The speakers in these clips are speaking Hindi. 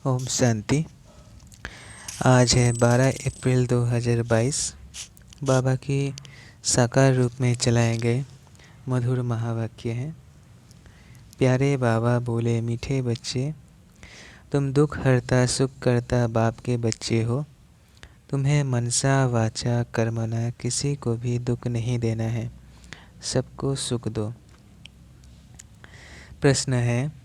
ओम शांति। आज है 12 अप्रैल 2022। बाबा की साकार रूप में चलाए गए मधुर महावाक्य हैं। प्यारे बाबा बोले, मीठे बच्चे, तुम दुख हरता सुख करता बाप के बच्चे हो। तुम्हें मनसा वाचा कर्मना किसी को भी दुख नहीं देना है, सबको सुख दो। प्रश्न है,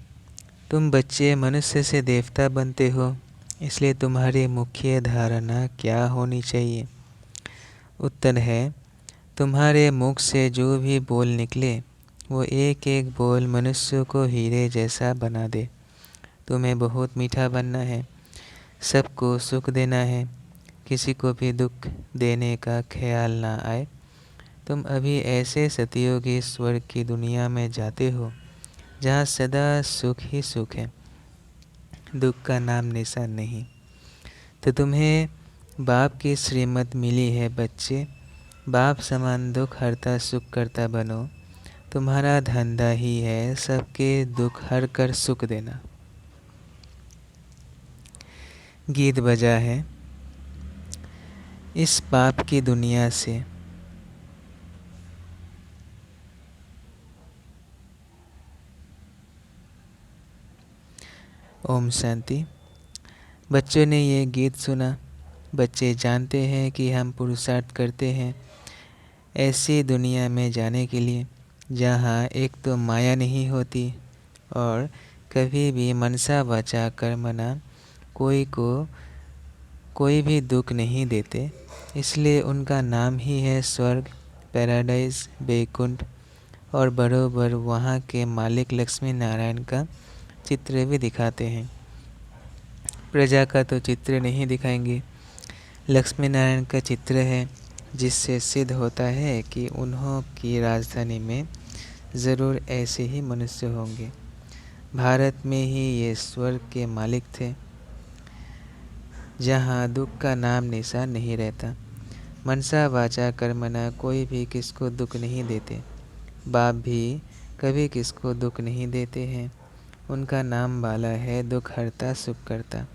तुम बच्चे मनुष्य से देवता बनते हो, इसलिए तुम्हारी मुख्य धारणा क्या होनी चाहिए? उत्तर है, तुम्हारे मुख से जो भी बोल निकले वो एक एक बोल मनुष्य को हीरे जैसा बना दे। तुम्हें बहुत मीठा बनना है, सबको सुख देना है, किसी को भी दुख देने का ख्याल ना आए। तुम अभी ऐसे सतयोगी स्वर्ग की दुनिया में जाते हो जहाँ सदा सुख ही सुख है, दुख का नाम निशान नहीं। तो तुम्हें बाप की श्रीमत मिली है बच्चे, बाप समान दुख हरता सुख करता बनो। तुम्हारा धंधा ही है सबके दुख हर कर सुख देना। गीत बजा है, इस पाप की दुनिया से ओम शांति। बच्चों ने ये गीत सुना। बच्चे जानते हैं कि हम पुरुषार्थ करते हैं ऐसी दुनिया में जाने के लिए जहाँ एक तो माया नहीं होती और कभी भी मनसा वाचा कर्मना कोई भी दुख नहीं देते। इसलिए उनका नाम ही है स्वर्ग, पैराडाइज, बैकुंठ। और बरोबर वहाँ के मालिक लक्ष्मी नारायण का चित्र भी दिखाते हैं। प्रजा का तो चित्र नहीं दिखाएंगे, लक्ष्मी नारायण का चित्र है, जिससे सिद्ध होता है कि उन्हों की राजधानी में ज़रूर ऐसे ही मनुष्य होंगे। भारत में ही ये स्वर्ग के मालिक थे, जहाँ दुख का नाम निशान नहीं रहता। मनसा वाचा कर्मना कोई भी किसको दुख नहीं देते। बाप भी कभी किसको दुख नहीं देते हैं। उनका नाम वाला है दुख हरता सुख करता।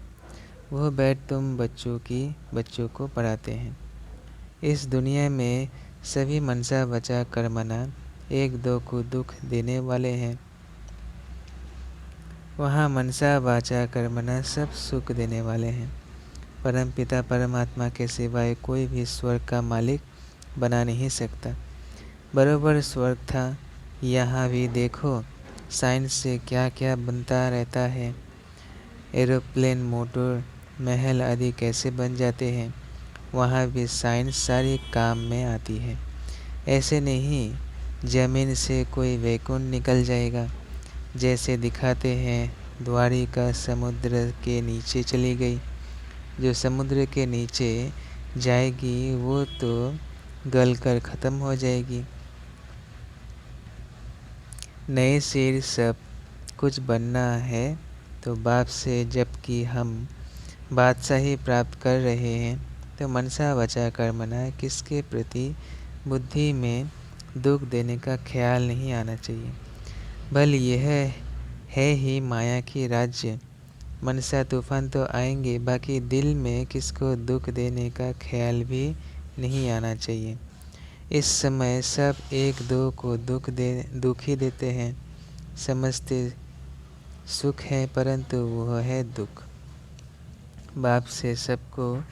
वह बैठ तुम बच्चों को पढ़ाते हैं। इस दुनिया में सभी मनसा वाचा कर्मना एक दो को दुख देने वाले हैं। वहाँ मनसा वाचा कर्मना सब सुख देने वाले हैं। परमपिता परमात्मा के सिवाय कोई भी स्वर्ग का मालिक बना नहीं सकता। बरोबर स्वर्ग था, यहाँ भी देखो साइंस से क्या क्या बनता रहता है। एरोप्लेन, मोटर, महल आदि कैसे बन जाते हैं, वहाँ भी साइंस सारी काम में आती है। ऐसे नहीं जमीन से कोई वैकुंठ निकल जाएगा, जैसे दिखाते हैं द्वारिका समुद्र के नीचे चली गई। जो समुद्र के नीचे जाएगी वो तो गल कर ख़त्म हो जाएगी। नए सिर सब कुछ बनना है तो बाप से, जबकि हम बादशाही प्राप्त कर रहे हैं, तो मनसा वाचा कर्मना किसके प्रति बुद्धि में दुख देने का ख्याल नहीं आना चाहिए। भले यह है ही माया की राज्य। मनसा तूफान तो आएंगे, बाकी दिल में किसको दुख देने का ख्याल भी नहीं आना चाहिए। इस समय सब एक दो को दुख ही देते हैं, समझते सुख है परंतु वह है दुख। बाप से सबको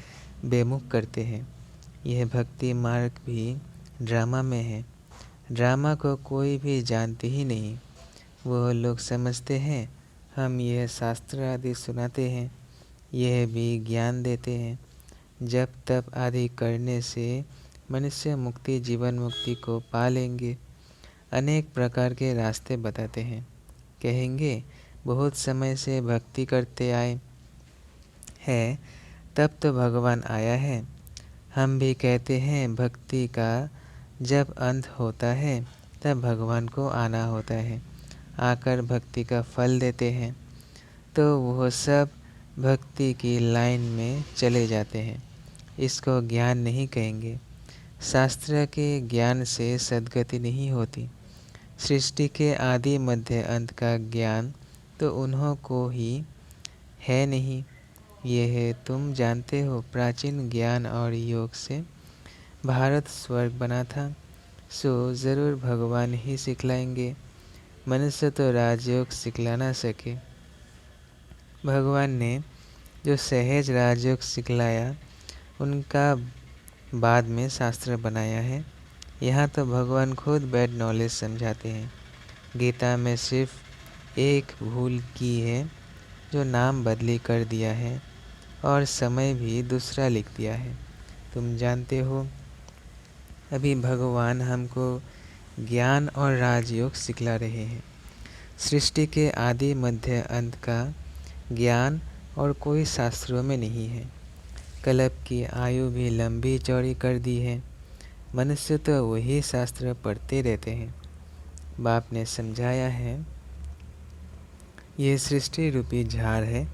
बेमुख करते हैं। यह भक्ति मार्ग भी ड्रामा में है। ड्रामा को कोई भी जानते ही नहीं। वह लोग समझते हैं हम यह शास्त्र आदि सुनाते हैं, यह भी ज्ञान देते हैं। जप तप आदि करने से मनुष्य मुक्ति जीवन मुक्ति को पा लेंगे। अनेक प्रकार के रास्ते बताते हैं। कहेंगे बहुत समय से भक्ति करते आए हैं, तब तो भगवान आया है। हम भी कहते हैं भक्ति का जब अंत होता है तब भगवान को आना होता है, आकर भक्ति का फल देते हैं। तो वह सब भक्ति की लाइन में चले जाते हैं। इसको ज्ञान नहीं कहेंगे। शास्त्र के ज्ञान से सद्गति नहीं होती। सृष्टि के आदि मध्य अंत का ज्ञान तो उन्हों को ही है नहीं। ये है, तुम जानते हो, प्राचीन ज्ञान और योग से भारत स्वर्ग बना था, सो ज़रूर भगवान ही सिखलाएंगे। मनुष्य तो राजयोग सिखला ना सके। भगवान ने जो सहज राजयोग सिखलाया, उनका बाद में शास्त्र बनाया है। यहाँ तो भगवान खुद बैड नॉलेज समझाते हैं। गीता में सिर्फ एक भूल की है, जो नाम बदली कर दिया है और समय भी दूसरा लिख दिया है। तुम जानते हो, अभी भगवान हमको ज्ञान और राजयोग सिखला रहे हैं। सृष्टि के आदि मध्य अंत का ज्ञान और कोई शास्त्रों में नहीं है। कल्प की आयु भी लंबी चौड़ी कर दी है। मनुष्य तो वही शास्त्र पढ़ते रहते हैं। बाप ने समझाया है, ये सृष्टि रूपी झाड़ है।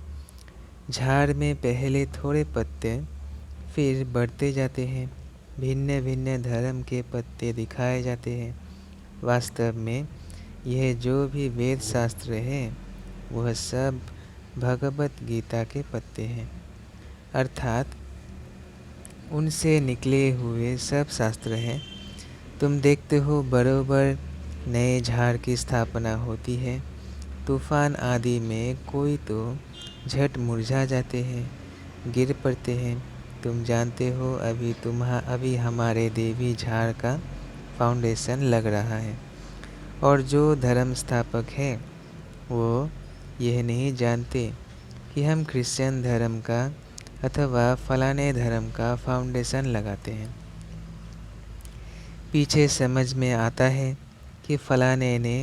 झाड़ में पहले थोड़े पत्ते, फिर बढ़ते जाते हैं। भिन्न भिन्न धर्म के पत्ते दिखाए जाते हैं। वास्तव में यह जो भी वेद शास्त्र है, वह सब भगवत गीता के पत्ते हैं, अर्थात उनसे निकले हुए सब शास्त्र हैं। तुम देखते हो, बरोबर नए झाड़ की स्थापना होती है। तूफान आदि में कोई तो झट मुरझा जाते हैं, गिर पड़ते हैं। तुम जानते हो, अभी हमारे देवी झाड़ का फाउंडेशन लग रहा है, और जो धर्म स्थापक है, वो यह नहीं जानते कि हम क्रिश्चियन धर्म का अथवा फलाने धर्म का फाउंडेशन लगाते हैं। पीछे समझ में आता है कि फलाने ने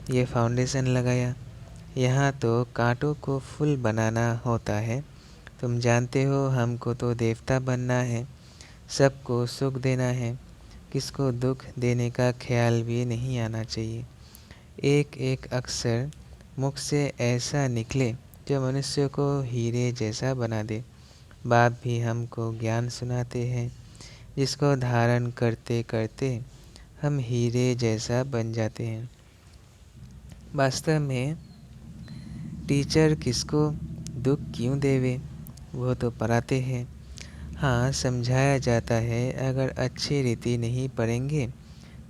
ये फाउंडेशन लगाया। यहाँ तो कांटों को फूल बनाना होता है। तुम जानते हो, हमको तो देवता बनना है, सबको सुख देना है, किसको दुख देने का ख्याल भी नहीं आना चाहिए। एक एक अक्षर मुख से ऐसा निकले जो मनुष्य को हीरे जैसा बना दे। बाप भी हमको ज्ञान सुनाते हैं, जिसको धारण करते करते हम हीरे जैसा बन जाते हैं। वास्तव में टीचर किसको दुख क्यों देवे, वो तो पढ़ाते हैं। हाँ, समझाया जाता है, अगर अच्छी रीति नहीं पढ़ेंगे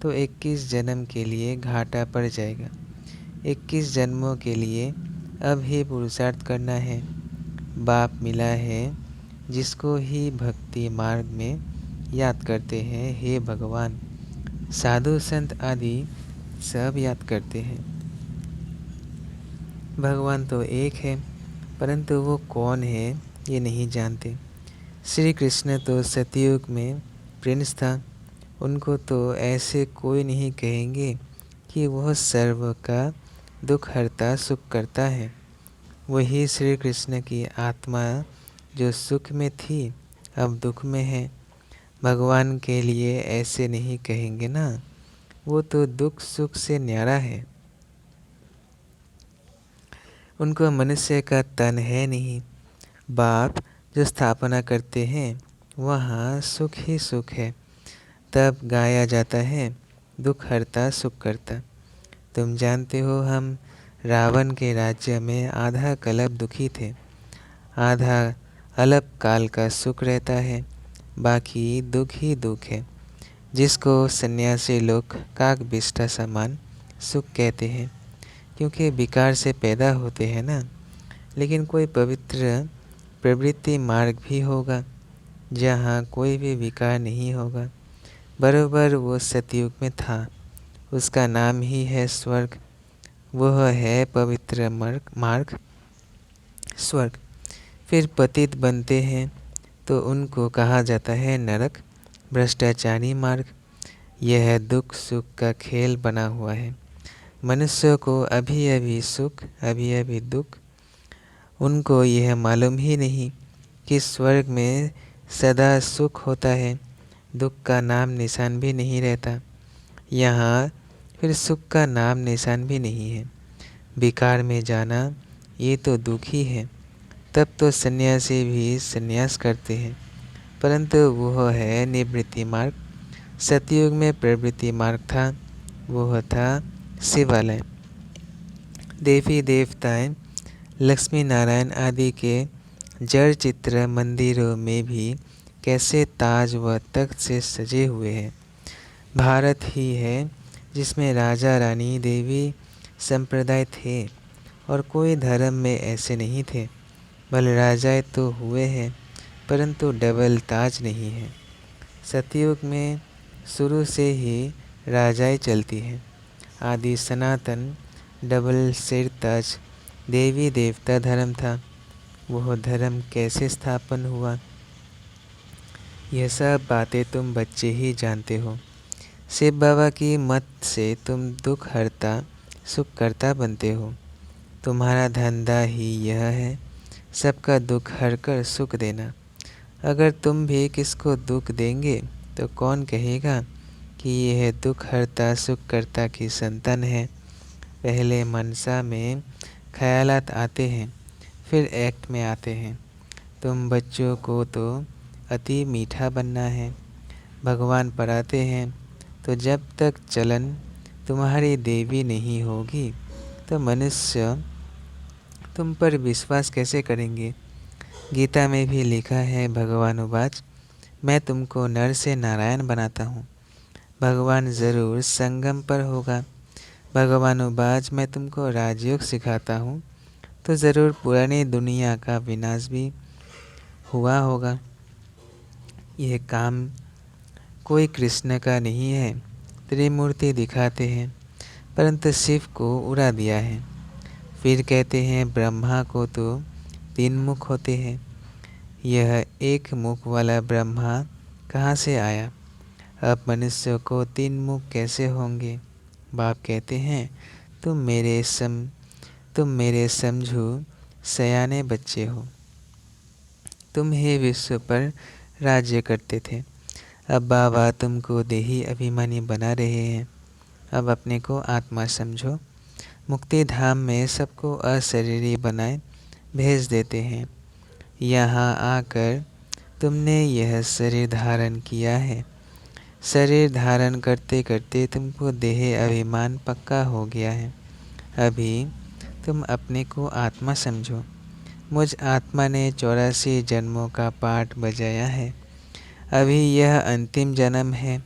तो 21 जन्म के लिए घाटा पड़ जाएगा। 21 जन्मों के लिए अब ही पुरुषार्थ करना है। बाप मिला है, जिसको ही भक्ति मार्ग में याद करते हैं, हे भगवान। साधु संत आदि सब याद करते हैं। भगवान तो एक है, परंतु वो कौन है ये नहीं जानते। श्री कृष्ण तो सतयुग में प्रिंस था। उनको तो ऐसे कोई नहीं कहेंगे कि वह सर्व का दुख हरता सुख करता है। वही श्री कृष्ण की आत्मा जो सुख में थी, अब दुख में है। भगवान के लिए ऐसे नहीं कहेंगे ना, वो तो दुख सुख से न्यारा है। उनको मनुष्य का तन है नहीं। बाप जो स्थापना करते हैं, वहाँ सुख ही सुख है। तब गाया जाता है, दुख हरता सुख करता। तुम जानते हो, हम रावण के राज्य में आधा कल्प दुखी थे, आधा अल्प काल का सुख रहता है, बाकी दुख ही दुख है, जिसको सन्यासी लोग काक बिष्टा समान सुख कहते हैं, क्योंकि विकार से पैदा होते हैं ना। लेकिन कोई पवित्र प्रवृत्ति मार्ग भी होगा, जहाँ कोई भी विकार नहीं होगा। बरोबर वो सतयुग में था, उसका नाम ही है स्वर्ग। वह है पवित्र मार्ग, स्वर्ग। फिर पतित बनते हैं तो उनको कहा जाता है नरक, भ्रष्टाचारी मार्ग। यह दुख सुख का खेल बना हुआ है। मनुष्य को अभी अभी सुख, अभी अभी दुख। उनको यह मालूम ही नहीं कि स्वर्ग में सदा सुख होता है, दुख का नाम निशान भी नहीं रहता। यहाँ फिर सुख का नाम निशान भी नहीं है। विकार में जाना ये तो दुख ही है। तब तो सन्यासी भी सन्यास करते हैं, परंतु वह है निवृत्ति मार्ग। सतयुग में प्रवृत्ति मार्ग था, वह था शिवालय। देवी देवताएं लक्ष्मी नारायण आदि के जड़ चित्र मंदिरों में भी कैसे ताज व तख्त से सजे हुए हैं। भारत ही है जिसमें राजा रानी देवी संप्रदाय थे और कोई धर्म में ऐसे नहीं थे। भले राजाएं तो हुए हैं परंतु डबल ताज नहीं है। सतयुग में शुरू से ही राजाएं चलती हैं। आदि सनातन डबल सिर ताज देवी देवता धर्म था। वह धर्म कैसे स्थापन हुआ, यह सब बातें तुम बच्चे ही जानते हो। शिव बाबा की मत से तुम दुख हरता सुख करता बनते हो। तुम्हारा धंधा ही यह है, सबका दुख हरकर सुख देना। अगर तुम भी किसको दुख देंगे तो कौन कहेगा कि यह दुख हरता सुख करता की संतान है। पहले मनसा में ख्यालात आते हैं, फिर एक्ट में आते हैं। तुम बच्चों को तो अति मीठा बनना है। भगवान पढ़ाते हैं तो जब तक चलन तुम्हारी देवी नहीं होगी तो मनुष्य तुम पर विश्वास कैसे करेंगे। गीता में भी लिखा है, भगवान उवाच, मैं तुमको नर से नारायण बनाता हूँ। भगवान ज़रूर संगम पर होगा। भगवान उवाच, मैं तुमको राजयोग सिखाता हूँ तो ज़रूर पुरानी दुनिया का विनाश भी हुआ होगा। यह काम कोई कृष्ण का नहीं है। त्रिमूर्ति दिखाते हैं परंतु शिव को उड़ा दिया है। फिर कहते हैं ब्रह्मा को तो 3 मुख होते हैं। यह एक मुख वाला ब्रह्मा कहाँ से आया। अब मनुष्य को 3 मुख कैसे होंगे। बाप कहते हैं तुम मेरे समझो सयाने बच्चे हो। तुम ही विश्व पर राज्य करते थे। अब बाबा तुमको देही अभिमानी बना रहे हैं। अब अपने को आत्मा समझो। मुक्ति धाम में सबको अशरीरी बनाए भेज देते हैं। यहाँ आकर तुमने यह शरीर धारण किया है। शरीर धारण करते करते तुमको देह अभिमान पक्का हो गया है। अभी तुम अपने को आत्मा समझो। मुझ आत्मा ने 84 जन्मों का पाठ बजाया है। अभी यह अंतिम जन्म है।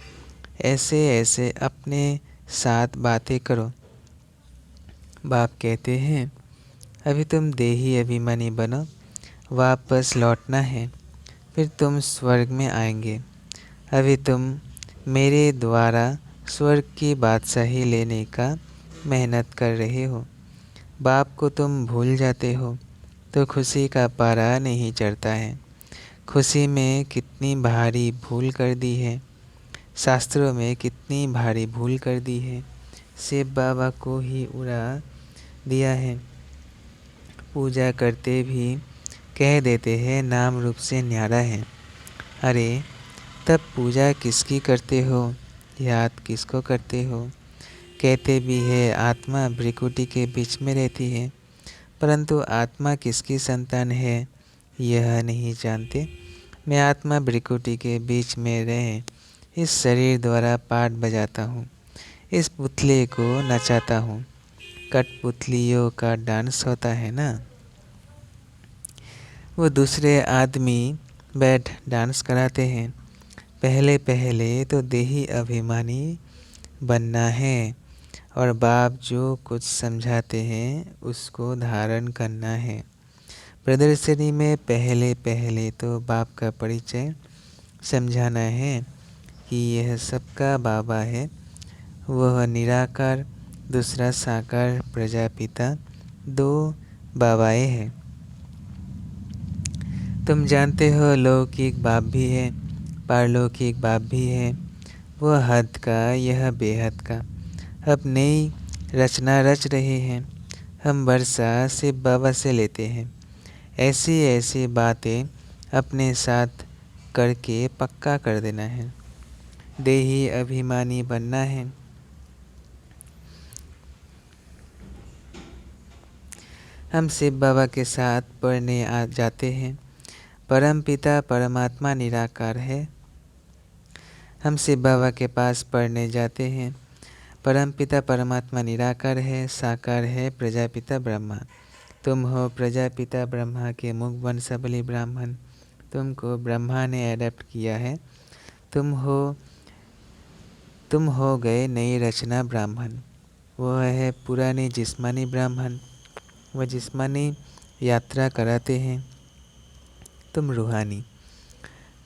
ऐसे ऐसे अपने साथ बातें करो। बाप कहते हैं अभी तुम देही अभिमानी बनो, वापस लौटना है, फिर तुम स्वर्ग में आएंगे। अभी तुम मेरे द्वारा स्वर्ग की बादशाही लेने का मेहनत कर रहे हो। बाप को तुम भूल जाते हो तो खुशी का पारा नहीं चढ़ता है। खुशी में कितनी भारी भूल कर दी है। शास्त्रों में कितनी भारी भूल कर दी है। शिव बाबा को ही उड़ा दिया है। पूजा करते भी कह देते हैं नाम रूप से न्यारा है। अरे तब पूजा किसकी करते हो, याद किसको करते हो। कहते भी है आत्मा भ्रिकुटी के बीच में रहती है, परंतु आत्मा किसकी संतान है यह नहीं जानते। मैं आत्मा भ्रिकुटी के बीच में रहे इस शरीर द्वारा पाठ बजाता हूँ। इस पुतले को नचाता हूँ। कठपुतलियों का डांस होता है ना, वो दूसरे आदमी बैठ डांस कराते हैं। पहले पहले तो देही अभिमानी बनना है और बाप जो कुछ समझाते हैं उसको धारण करना है। प्रदर्शनी में पहले पहले तो बाप का परिचय समझाना है कि यह सबका बाबा है। वह निराकार, दूसरा साकार प्रजापिता, 2 बाबाएं हैं। तुम जानते हो लौकिक बाप भी है, पारलौकिक बाप भी है। वह हद का, यह बेहद का। अब नई रचना रच रहे हैं। हम वर्षा शिव बाबा से लेते हैं। ऐसी ऐसी बातें अपने साथ करके पक्का कर देना है। देही अभिमानी बनना है। हम शिव बाबा के साथ पढ़ने आ जाते हैं। परम पिता परमात्मा निराकार है। हम शिव बाबा के पास पढ़ने जाते हैं। परम पिता परमात्मा निराकार है, साकार है प्रजापिता ब्रह्मा। तुम हो प्रजापिता ब्रह्मा के मुख वंशावली ब्राह्मण, तुमको ब्रह्मा ने एडप्ट किया है। तुम हो गए नई रचना ब्राह्मण, वह है पुराने जिस्मानी ब्राह्मण, वह जिस्मानी यात्रा कराते हैं। तुम रूहानी,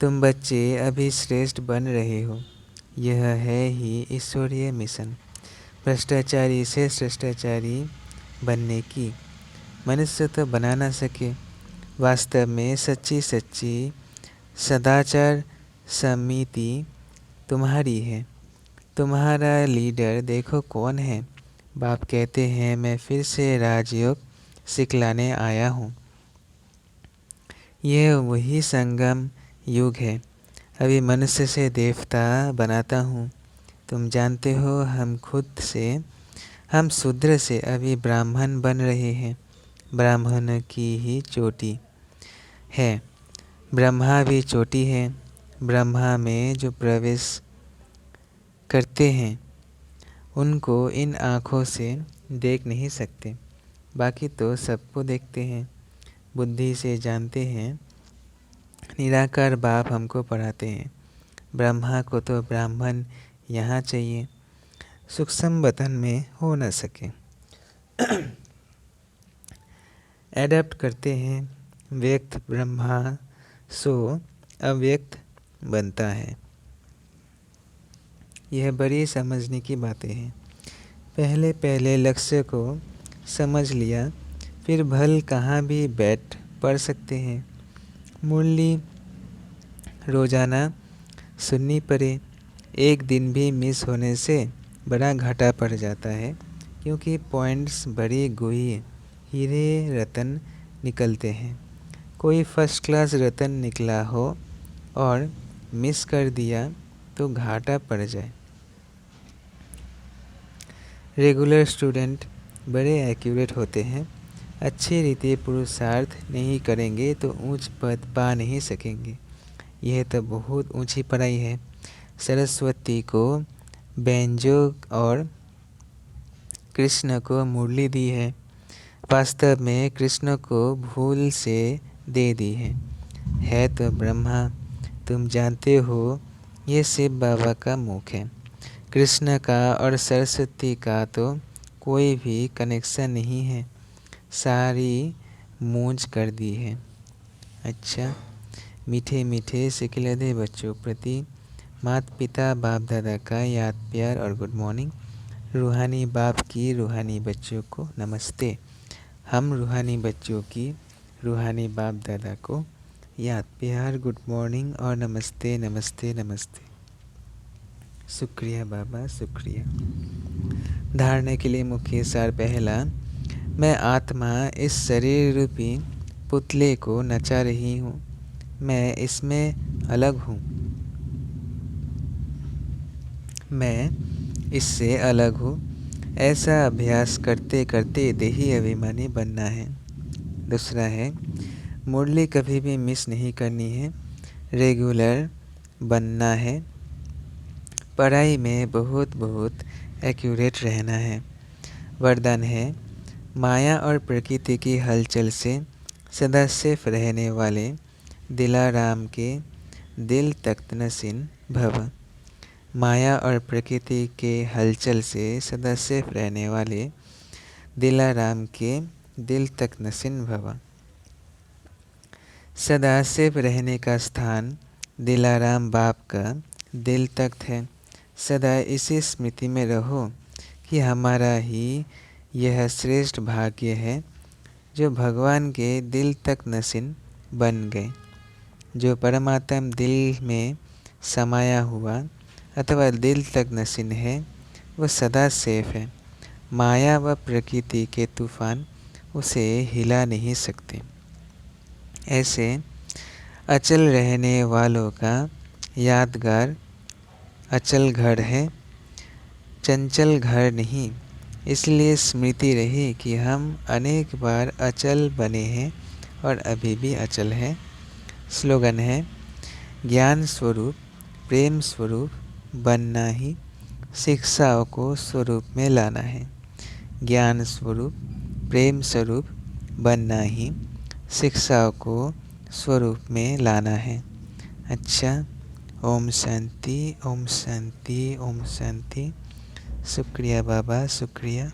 तुम बच्चे अभी श्रेष्ठ बन रहे हो। यह है ही ईश्वरीय मिशन, भ्रष्टाचारी से श्रेष्ठाचारी बनने की। मनुष्य तो बना ना सके, वास्तव में सच्ची सच्ची सदाचार समिति तुम्हारी है। तुम्हारा लीडर देखो कौन है। बाप कहते हैं मैं फिर से राजयोग सिखलाने आया हूँ। यह वही संगम युग है, अभी मनुष्य से देवता बनाता हूँ। तुम जानते हो हम शूद्र से अभी ब्राह्मण बन रहे हैं। ब्राह्मण की ही चोटी है, ब्रह्मा भी चोटी है। ब्रह्मा में जो प्रवेश करते हैं उनको इन आँखों से देख नहीं सकते, बाकी तो सबको देखते हैं, बुद्धि से जानते हैं। निराकार बाप हमको पढ़ाते हैं, ब्रह्मा को तो ब्राह्मण यहाँ चाहिए, सूक्ष्म वतन में हो न सके। एडप्ट करते हैं व्यक्त ब्रह्मा सो अव्यक्त बनता है। यह बड़ी समझने की बातें हैं। पहले पहले लक्ष्य को समझ लिया, फिर भल कहाँ भी बैठ पढ़ सकते हैं। मुरली रोजाना सुननी पड़े, एक दिन भी मिस होने से बड़ा घाटा पड़ जाता है, क्योंकि पॉइंट्स बड़ी गुही हीरे रतन निकलते हैं। कोई फर्स्ट क्लास रतन निकला हो और मिस कर दिया तो घाटा पड़ जाए। रेगुलर स्टूडेंट बड़े एक्यूरेट होते हैं, अच्छी रीति पुरुषार्थ नहीं करेंगे तो ऊंच पद पा नहीं सकेंगे। यह तो बहुत ऊंची पढ़ाई है। सरस्वती को बैंजो और कृष्ण को मुरली दी है, वास्तव में कृष्ण को भूल से दे दी है तो ब्रह्मा। तुम जानते हो ये शिव बाबा का मुख है, कृष्ण का और सरस्वती का तो कोई भी कनेक्शन नहीं है, सारी मूंज कर दी है। अच्छा, मीठे मीठे सिखिलधे बच्चों प्रति माता पिता बाप दादा का याद प्यार और गुड मॉर्निंग। रूहानी बाप की रूहानी बच्चों को नमस्ते। हम रूहानी बच्चों की रूहानी बाप दादा को याद प्यार गुड मॉर्निंग और नमस्ते नमस्ते नमस्ते। शुक्रिया बाबा, शुक्रिया। धारणे के लिए मुख्य सार पहला, मैं आत्मा इस शरीर रूपी पुतले को नचा रही हूँ, मैं इसमें अलग हूँ, मैं इससे अलग हूँ। ऐसा अभ्यास करते करते देही अभिमानी बनना है। दूसरा है, मुरली कभी भी मिस नहीं करनी है, रेगुलर बनना है, पढ़ाई में बहुत बहुत एक्यूरेट रहना है। वरदान है, माया और प्रकृति की हलचल से सदा सेफ रहने वाले दिलाराम के दिल तख्त नसीन भव। माया और प्रकृति के हलचल से सदा सेफ रहने वाले दिलाराम के दिल तक नसीन भव। सदा सेफ रहने का स्थान दिलाराम बाप का दिल तख्त है। सदा इसी स्मृति में रहो कि हमारा ही यह श्रेष्ठ भाग्य है जो भगवान के दिल तक नसीन बन गए। जो परमात्मा दिल में समाया हुआ अथवा दिल तक नसीन है वह सदा सेफ है। माया व प्रकृति के तूफान उसे हिला नहीं सकते। ऐसे अचल रहने वालों का यादगार अचल घर है, चंचल घर नहीं। इसलिए स्मृति रहे कि हम अनेक बार अचल बने हैं और अभी भी अचल हैं। स्लोगन है, ज्ञान स्वरूप प्रेम स्वरूप बनना ही शिक्षाओं को स्वरूप में लाना है। ज्ञान स्वरूप प्रेम स्वरूप बनना ही शिक्षा को स्वरूप में लाना है। अच्छा, ओम शांति, ओम शांति, ओम शांति। शुक्रिया बाबा, शुक्रिया।